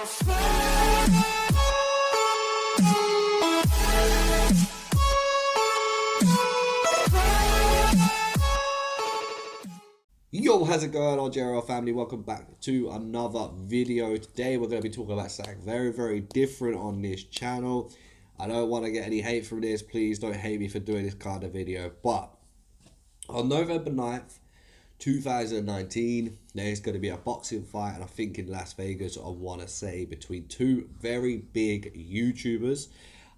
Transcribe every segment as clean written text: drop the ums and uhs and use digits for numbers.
Yo, how's it going, JRL family? Welcome back to another video. Today we're going to be talking about something very different on this channel. I don't want to get any hate from this. Please don't hate me for doing this kind of video. But on November 9th, 2019, there's going to be a boxing fight, and I think in Las Vegas, I want to say, between two very big YouTubers.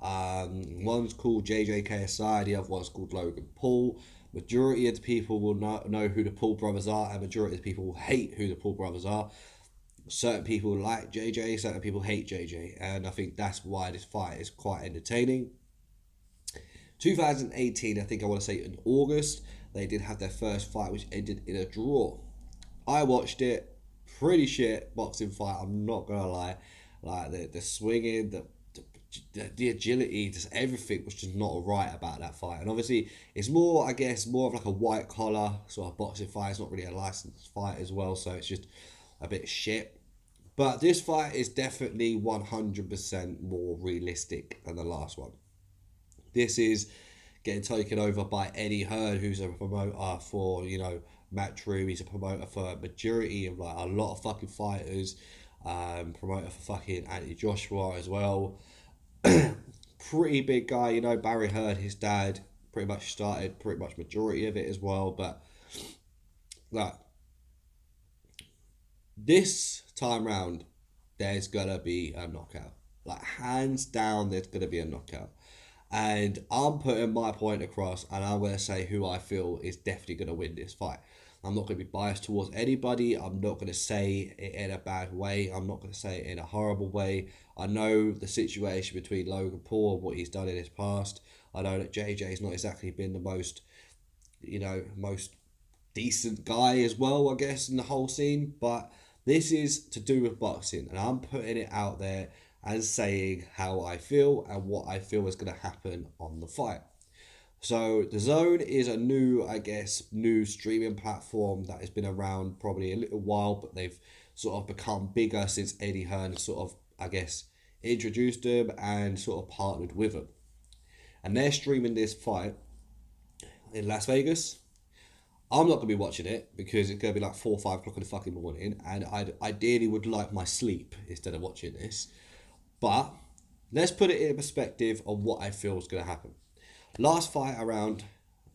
One's called KSI, the other one's called Logan Paul. Majority of the people will not know who the Paul brothers are, and majority of the people will hate who the Paul brothers are. Certain people like JJ, certain people hate JJ, and I think that's why this fight is quite entertaining. 2018, I think I want to say in August, they did have their first fight, which ended in a draw. I watched it, pretty shit boxing fight, I'm not gonna lie. Like the swinging, the agility, just everything was just not right about that fight. And obviously it's more, I guess, more of like a white collar sort of boxing fight. It's not really a licensed fight as well, so it's just a bit shit. But this fight is definitely 100% more realistic than the last one. This is getting taken over by Eddie Hearn, who's a promoter for, you know, Matchroom. He's a promoter for a majority of like a lot of fucking fighters. Promoter for fucking Anthony Joshua as well. Pretty big guy, you know. Barry Hearn, his dad, pretty much started pretty much majority of it as well. But like this time round, there's gonna be a knockout. Like hands down, there's gonna be a knockout. And I'm putting my point across, and I'm gonna say who I feel is definitely gonna win this fight. I'm not going to be biased towards anybody. I'm not going to say it in a bad way. I'm not going to say it in a horrible way. I know the situation between Logan Paul, what he's done in his past. I know that JJ's not exactly been the most, you know, most decent guy as well, I guess, in the whole scene. But this is to do with boxing, and I'm putting it out there and saying how I feel and what I feel is going to happen on the fight. So The Zone is a new, I guess, new streaming platform that has been around probably a little while, but they've sort of become bigger since Eddie Hearn sort of, I guess, introduced them and sort of partnered with them. And they're streaming this fight in Las Vegas. I'm not going to be watching it because it's going to be like 4 or 5 o'clock in the fucking morning, and I ideally would like my sleep instead of watching this. But let's put it in perspective of what I feel is going to happen. Last fight around,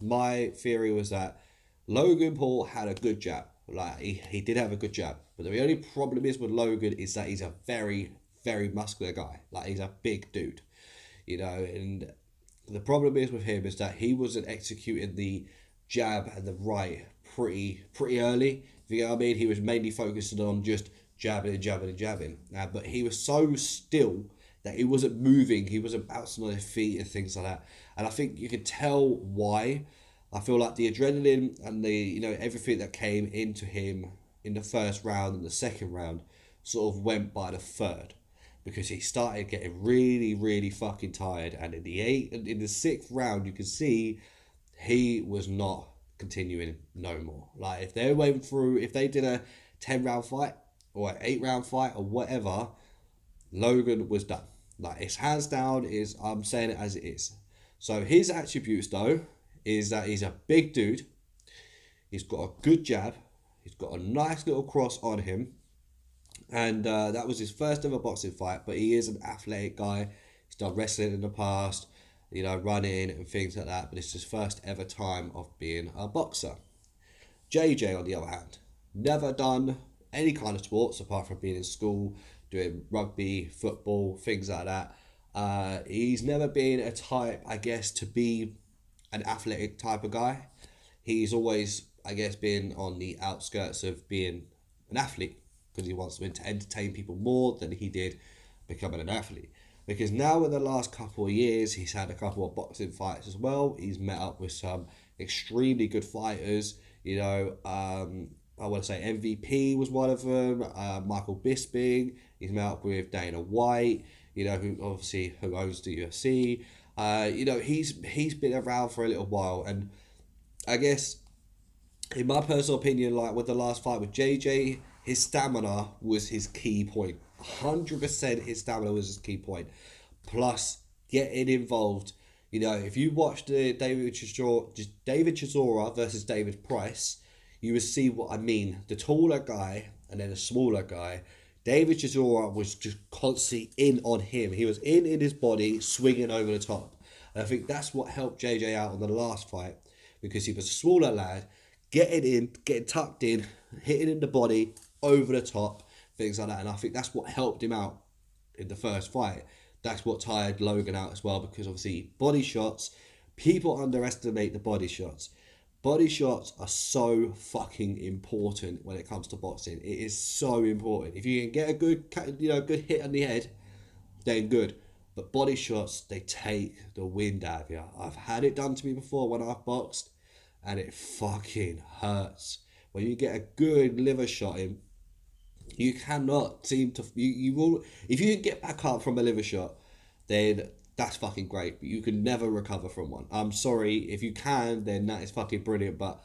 my theory was that Logan Paul had a good jab. Like he did have a good jab. But the only problem is with Logan is that he's a very muscular guy. Like he's a big dude. You know, and the problem is with him is that he wasn't executing the jab and the right pretty early. If you know what I mean? He was mainly focusing on just jabbing. But he was so still that he wasn't moving, he wasn't bouncing on his feet and things like that. And I think you can tell why. I feel like the adrenaline and the, you know, everything that came into him in the first round and the second round sort of went by the third. Because he started getting really fucking tired. And in the 6th round, you can see he was not continuing no more. Like if they did a 10-round fight or an 8-round fight or whatever, Logan was done. Like it's hands down, I'm saying it as it is. So his attributes though is that he's a big dude. He's got a good jab. He's got a nice little cross on him. And that was his first ever boxing fight. But he is an athletic guy. He's done wrestling in the past, you know, running and things like that. But it's his first ever time of being a boxer. JJ, on the other hand, never done any kind of sports apart from being in school, doing rugby, football, things like that. He's never been a type, I guess, to be an athletic type of guy. He's always, I guess, been on the outskirts of being an athlete because he wants to entertain people more than he did becoming an athlete. Because now in the last couple of years, he's had a couple of boxing fights as well. He's met up with some extremely good fighters, you know. I want to say MVP was one of them. Michael Bisping. He's met up with Dana White, you know, who owns the UFC. You know, he's been around for a little while, and I guess in my personal opinion, like with the last fight with JJ, his stamina was his key point. 100% his stamina was his key point. Plus, getting involved. You know, if you watch the David Chisora versus David Price, you will see what I mean. The taller guy and then the smaller guy. David Chisora was just constantly in on him. He was in his body, swinging over the top. And I think that's what helped JJ out on the last fight, because he was a smaller lad, getting tucked in, hitting in the body, over the top, things like that. And I think that's what helped him out in the first fight. That's what tired Logan out as well, because obviously body shots, people underestimate the body shots. Body shots are so fucking important when it comes to boxing. It is so important. If you can get a good hit on the head, then good. But body shots, they take the wind out of you. I've had it done to me before when I've boxed, and it fucking hurts. When you get a good liver shot in, you cannot seem to. You will, if you can get back up from a liver shot, then that's fucking great. But you can never recover from one. I'm sorry, if you can, then that is fucking brilliant. But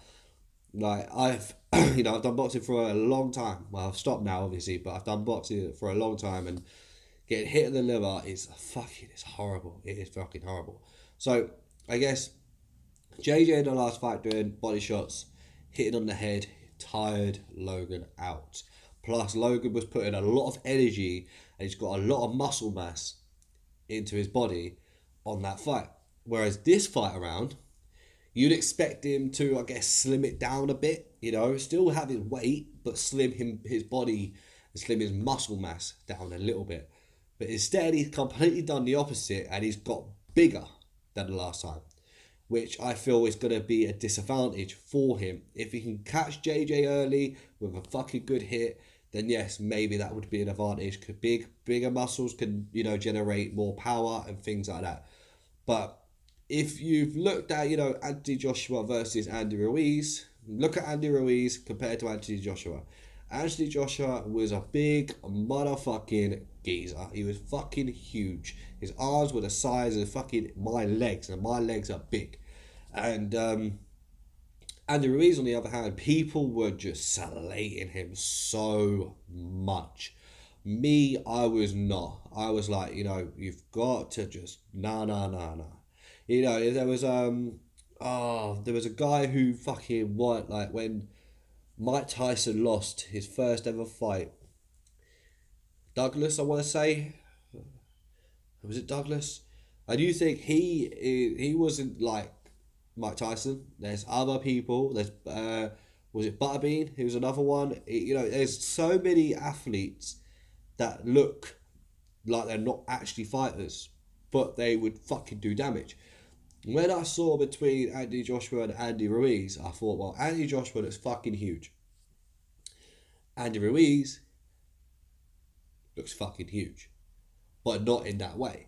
like I've I've done boxing for a long time. Well, I've stopped now obviously, but I've done boxing for a long time, and getting hit in the liver it's horrible. It is fucking horrible. So I guess JJ in the last fight doing body shots, hitting on the head, tired Logan out. Plus Logan was putting a lot of energy and he's got a lot of muscle mass into his body on that fight. Whereas this fight around, you'd expect him to, I guess, slim it down a bit, still have his weight, but slim his body and slim his muscle mass down a little bit. But instead, he's completely done the opposite and he's got bigger than the last time, which I feel is going to be a disadvantage for him. If he can catch JJ early with a fucking good hit, then yes, maybe that would be an advantage. Because bigger muscles can, generate more power and things like that. But if you've looked at, Anthony Joshua versus Andy Ruiz, look at Andy Ruiz compared to Anthony Joshua. Anthony Joshua was a big motherfucking geezer. He was fucking huge. His arms were the size of fucking my legs, and my legs are big. And Andy Ruiz, on the other hand, people were just slating him so much. Me, I was not. I was like, you've got to just nah. There was a guy who fucking won, like when Mike Tyson lost his first ever fight. Douglas, I want to say. Was it Douglas? I do think he wasn't like Mike Tyson. There's other people. There's was it Butterbean? Who's another one. There's so many athletes that look like they're not actually fighters, but they would fucking do damage. When I saw between Andy Joshua and Andy Ruiz, I thought, well, Andy Joshua looks fucking huge. Andy Ruiz looks fucking huge, but not in that way.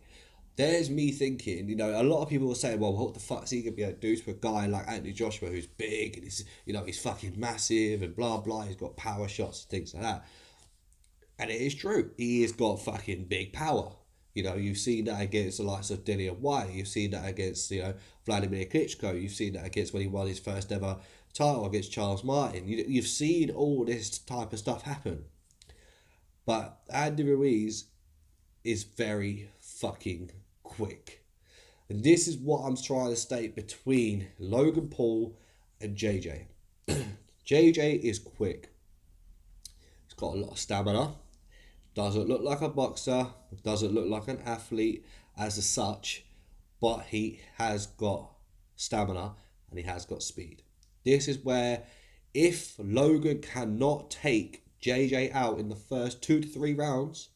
There's me thinking, a lot of people will say, well, what the fuck is he going to be able to do to a guy like Anthony Joshua who's big and he's fucking massive and blah, blah, he's got power shots and things like that. And it is true. He has got fucking big power. You've seen that against the likes of Dillian White. You've seen that against, Vladimir Klitschko. You've seen that against when he won his first ever title against Charles Martin. You've seen all this type of stuff happen. But Andy Ruiz is very fucking quick. And this is what I'm trying to state between Logan Paul and JJ. JJ is quick. He's got a lot of stamina. Doesn't look like a boxer. Doesn't look like an athlete as such. But he has got stamina and he has got speed. This is where if Logan cannot take JJ out in the first 2 to 3 rounds,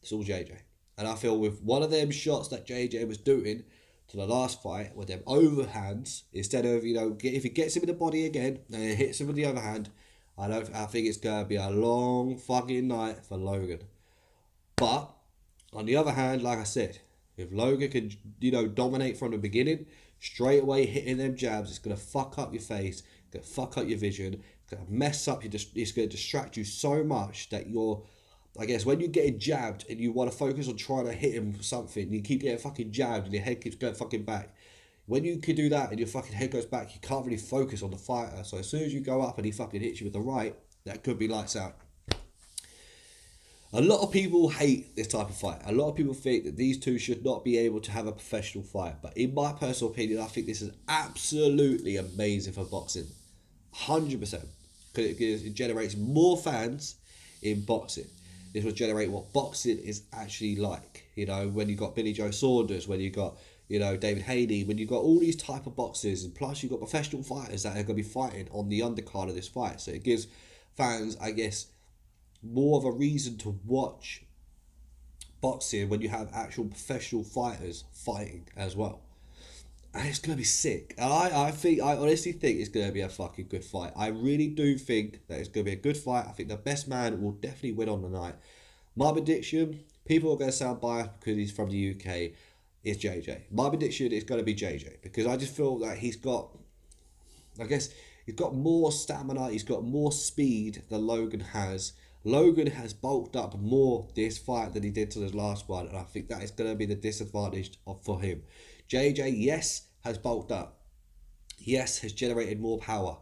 it's all JJ. And I feel with one of them shots that JJ was doing to the last fight, with them overhands, instead of, if he gets him in the body again and he hits him with the overhand, I think it's going to be a long fucking night for Logan. But, on the other hand, like I said, if Logan can, dominate from the beginning, straight away hitting them jabs, it's going to fuck up your face, it's going to fuck up your vision, it's going to mess up, it's going to distract you so much that you're, I guess, when you're getting jabbed and you want to focus on trying to hit him for something, you keep getting fucking jabbed and your head keeps going fucking back. When you can do that and your fucking head goes back, you can't really focus on the fighter. So as soon as you go up and he fucking hits you with the right, That could be lights out. A lot of people hate this type of fight. A lot of people think that these two should not be able to have a professional fight. But in my personal opinion, I think this is absolutely amazing for boxing. 100%. Because it generates more fans in boxing. This will generate what boxing is actually like. You know, when you got Billy Joe Saunders, when you got, you know, David Haney, when you got all these type of boxers, and plus you got professional fighters that are going to be fighting on the undercard of this fight. So it gives fans, I guess, more of a reason to watch boxing when you have actual professional fighters fighting as well. And it's going to be sick. And I honestly think it's going to be a fucking good fight. I really do think that it's going to be a good fight. I think the best man will definitely win on the night. My prediction, people are going to sound biased because he's from the UK, is JJ. My prediction is going to be JJ because I just feel that he's got, I guess, he's got more stamina, he's got more speed than Logan has. Logan has bulked up more this fight than he did to the last one, and I think that is going to be the disadvantage for him. JJ, yes, has bulked up. Yes, has generated more power,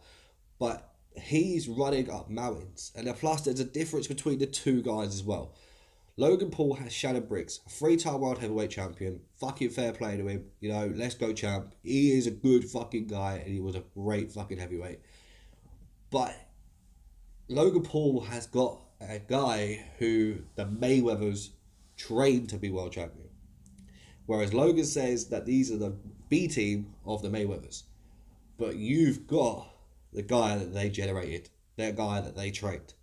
but he's running up mountains. And plus, there's a difference between the two guys as well. Logan Paul has Shannon Briggs, a 3-time world heavyweight champion. Fucking fair play to him. You know, let's go champ. He is a good fucking guy, and he was a great fucking heavyweight. But Logan Paul has got a guy who the Mayweathers trained to be world champion. Whereas Logan says that these are the B team of the Mayweathers. But you've got the guy that they generated, that guy that they trained.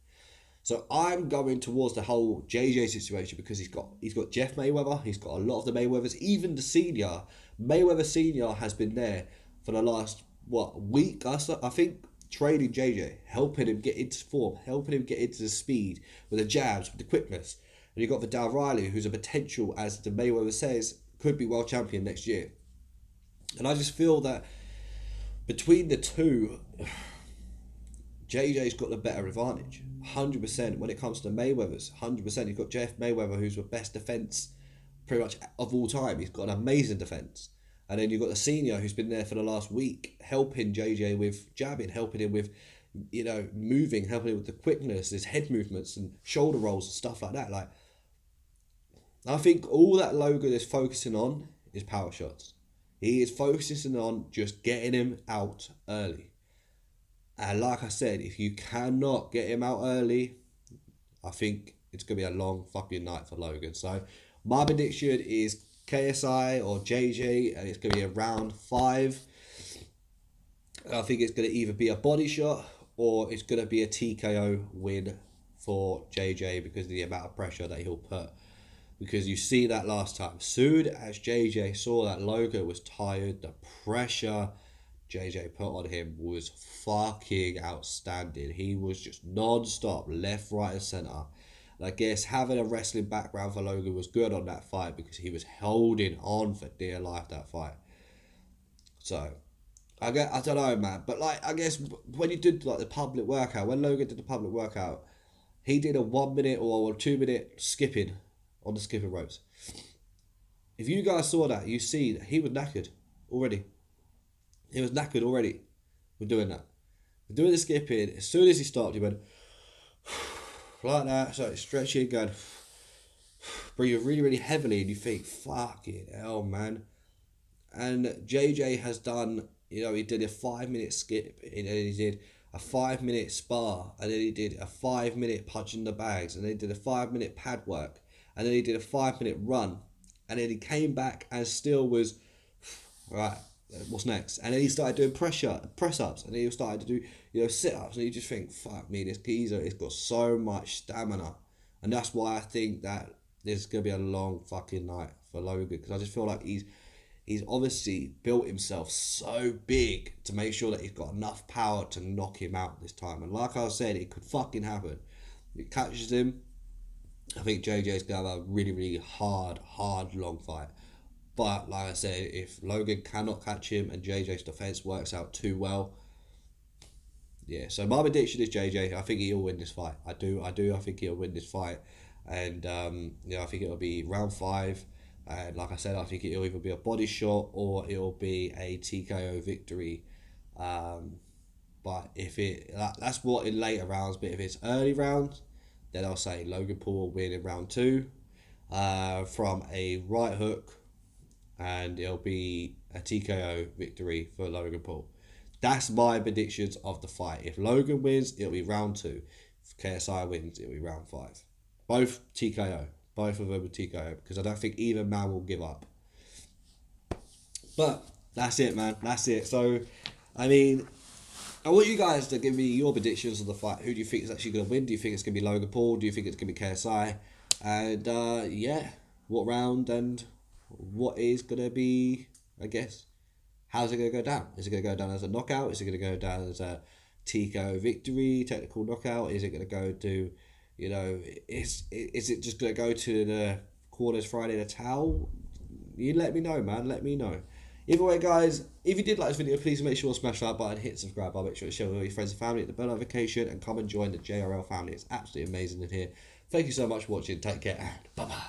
So I'm going towards the whole JJ situation because he's got Jeff Mayweather, he's got a lot of the Mayweathers, even the senior. Mayweather Senior has been there for the last, week? I think training JJ, helping him get into form, helping him get into the speed with the jabs, with the quickness. And you've got Vidal Riley, who's a potential, as the Mayweather says, could be world champion next year. And I just feel that between the two, JJ's got the better advantage. 100% when it comes to Mayweather's. 100%. You've got Jeff Mayweather, who's the best defence pretty much of all time. He's got an amazing defence. And then you've got the senior who's been there for the last week, helping JJ with jabbing, helping him with, you know, moving, helping him with the quickness, his head movements and shoulder rolls and stuff like that. Like, I think all that Logan is focusing on is power shots. He is focusing on just getting him out early. And like I said, if you cannot get him out early, I think it's going to be a long fucking night for Logan. So my prediction is KSI or JJ, and it's going to be a round 5. I think it's going to either be a body shot or it's going to be a TKO win for JJ because of the amount of pressure that he'll put. Because you see that last time. Soon as JJ saw that Logan was tired, the pressure JJ put on him was fucking outstanding. He was just non-stop, left, right and centre. And I guess having a wrestling background for Logan was good on that fight because he was holding on for dear life that fight. So, I don't know, man. But, like, I guess when you did, like, the public workout, when Logan did the public workout, he did a 1 minute or 2 minute skipping on the skipping ropes. If you guys saw that, you see that he was knackered already. He was knackered already with doing that. With doing the skipping, as soon as he stopped, he went like that, so stretching, going, breathing really, really heavily, and you think, fucking hell, man. And JJ has done, you know, he did a 5 minute skip, and then he did a 5 minute spar, and then he did a 5 minute punch in the bags, and then he did a 5 minute pad work, and then he did a 5 minute run, and then he came back and still was, right, what's next? And then he started doing press-ups, and then he started to do, you know, sit-ups, and you just think, fuck me, this geezer has got so much stamina. And that's why I think that there's going to be a long fucking night for Logan, because I just feel like he's obviously built himself so big to make sure that he's got enough power to knock him out this time. And like I said, it could fucking happen. It catches him. I think JJ's going to have a really, really hard, long fight. But like I said, if Logan cannot catch him and JJ's defense works out too well, yeah. So my prediction is JJ. I think he'll win this fight. I do. I think he'll win this fight, and I think it'll be round 5. And like I said, I think it'll either be a body shot or it'll be a TKO victory But if that's what in later rounds. But if it's early rounds, then I'll say Logan Paul will win in round 2 from a right hook, and it'll be a TKO victory for Logan Paul. That's my predictions of the fight. If Logan wins, it'll be round 2. If KSI wins, it'll be round 5. Both TKO. Both of them are TKO, because I don't think either man will give up. But that's it, man. That's it. So, I mean, I want you guys to give me your predictions of the fight. Who do you think is actually going to win? Do you think it's going to be Logan Paul? Do you think it's going to be KSI? And yeah, what round and what is going to be, I guess, how's it going to go down? Is it going to go down as a knockout? Is it going to go down as a TKO victory, technical knockout? Is it going to go to, you know, is it just going to go to the quarters Friday the towel? You let me know, man. Let me know. Either way, guys, if you did like this video, please make sure to smash that button, hit subscribe, I'll make sure to share with all your friends and family, hit the bell notification, and come and join the JRL family. It's absolutely amazing in here. Thank you so much for watching. Take care, and bye-bye.